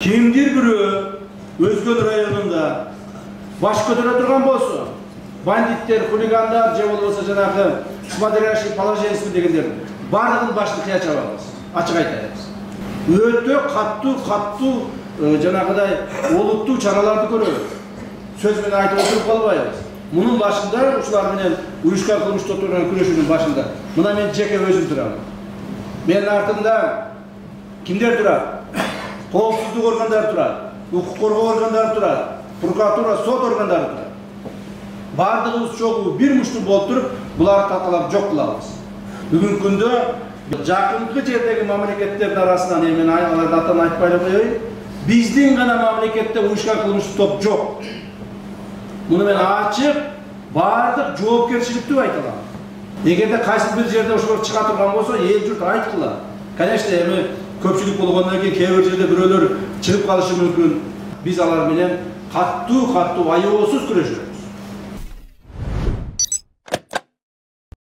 Kimdir biri Özgür rayonunda baş kötüre durgan bolsun, banditler, huliganlar, je bolbosa janagı смотрящий положениясы дегендер бардығын башын кыя чабабыз, ачык айтабыз. Өтө каттуу жанагыдай олуттуу чараларды көрөбүз. Сөз менен айтып отуруп калбайбыз. Мунун башында ушулар менен уюшкан кылмыш топтор менен күрөшүүнүн башында мына мен жеке өзүм турам. Менин артымда кимдер турат? Коопсуздук органдары турат, укук коргоо органдары турат, прокуратура, сот органдары турат. Бардығыбыз чогуу бир мушту болуп туруп, буларды таталап жок кылабыз. Бүгүнкү күндө жакынкы жердеги мамлекеттердин арасынан мен аларды атын айтпай эле коеюн, биздин гана мамлекетте уюшкан кылмыштык топ жок. Муну мен ачык, бардык жоопкерчиликтүү айта алам. Эгерде кайсы бир жерде ошолор чыга турган болсо, эл журт айткыла. Конечно, эми көпчүлүк болгондон кийин кээ бир жерде бирөөлөр чыгып калышы мүмкүн. Биз алар менен каттуу, аябоосуз күрөшөбүз.